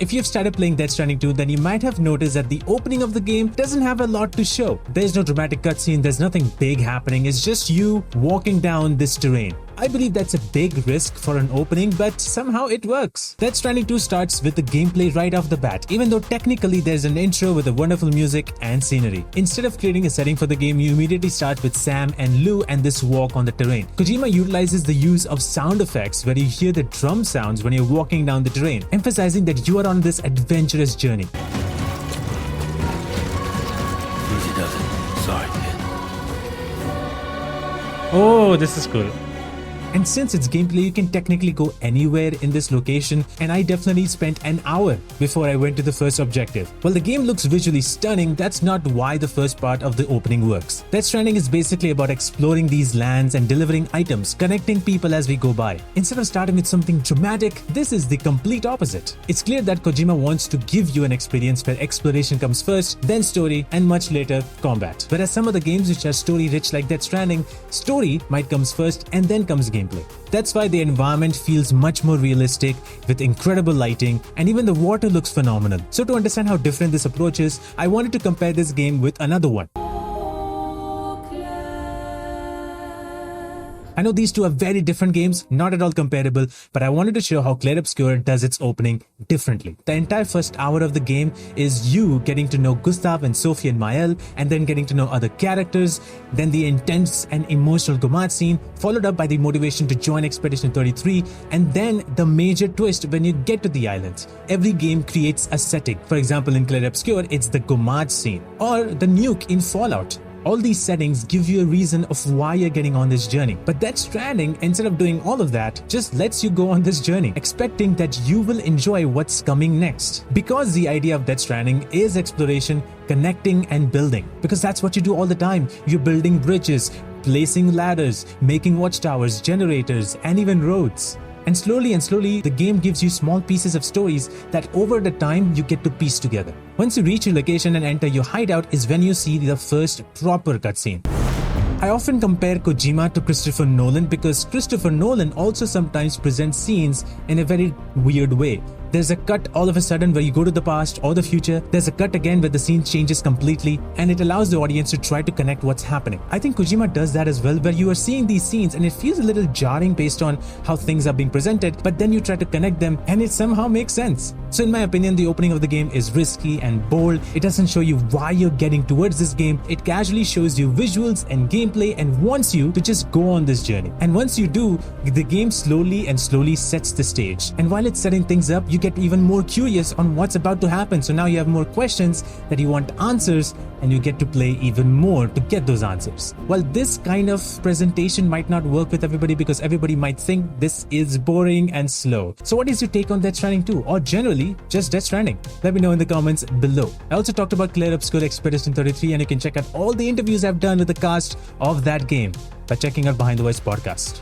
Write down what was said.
If you've started playing Death Stranding 2, then you might have noticed that the opening of the game doesn't have a lot to show. There's no dramatic cutscene, there's nothing big happening, it's just you walking down this terrain. I believe that's a big risk for an opening, but somehow it works. Death Stranding 2 starts with the gameplay right off the bat, even though technically there's an intro with the wonderful music and scenery. Instead of creating a setting for the game, you immediately start with Sam and Lou and this walk on the terrain. Kojima utilizes the use of sound effects where you hear the drum sounds when you're walking down the terrain, emphasizing that you are on this adventurous journey. Easy does it. Sorry, kid. Oh, this is cool. And since it's gameplay, you can technically go anywhere in this location, and I definitely spent an hour before I went to the first objective. While the game looks visually stunning, that's not why the first part of the opening works. Death Stranding is basically about exploring these lands and delivering items, connecting people as we go by. Instead of starting with something dramatic, this is the complete opposite. It's clear that Kojima wants to give you an experience where exploration comes first, then story, and much later, combat. Whereas some of the games which are story-rich like Death Stranding, story might comes first and then comes gameplay. That's why the environment feels much more realistic with incredible lighting, and even the water looks phenomenal. So to understand how different this approach is, I wanted to compare this game with another one. I know these two are very different games, not at all comparable, but I wanted to show how Clair Obscur does its opening differently. The entire first hour of the game is you getting to know Gustav and Sophie and Mael, and then getting to know other characters, then the intense and emotional Gomad scene, followed up by the motivation to join Expedition 33, and then the major twist when you get to the islands. Every game creates a setting. For example, in Clair Obscur, it's the Gomad scene, or the nuke in Fallout. All these settings give you a reason of why you're getting on this journey. But Death Stranding, instead of doing all of that, just lets you go on this journey, expecting that you will enjoy what's coming next. Because the idea of Death Stranding is exploration, connecting and building. Because that's what you do all the time. You're building bridges, placing ladders, making watchtowers, generators, and even roads. And slowly, the game gives you small pieces of stories that over the time you get to piece together. Once you reach your location and enter your hideout is when you see the first proper cutscene. I often compare Kojima to Christopher Nolan because Christopher Nolan also sometimes presents scenes in a very weird way. There's a cut all of a sudden where you go to the past or the future. There's a cut again where the scene changes completely, and it allows the audience to try to connect what's happening. I think Kojima does that as well, where you are seeing these scenes and it feels a little jarring based on how things are being presented, but then you try to connect them and it somehow makes sense. So in my opinion, the opening of the game is risky and bold. It doesn't show you why you're getting towards this game. It casually shows you visuals and gameplay and wants you to just go on this journey. And once you do, the game slowly sets the stage. And while it's setting things up, you get even more curious on what's about to happen. So now you have more questions that you want answers, and you get to play even more to get those answers. Well, this kind of presentation might not work with everybody because everybody might think this is boring and slow. So what is your take on Death Stranding 2, or generally just Death Stranding? Let me know in the comments below. I also talked about Clair Obscur Expedition 33, and you can check out all the interviews I've done with the cast of that game by checking out Behind the Voice podcast.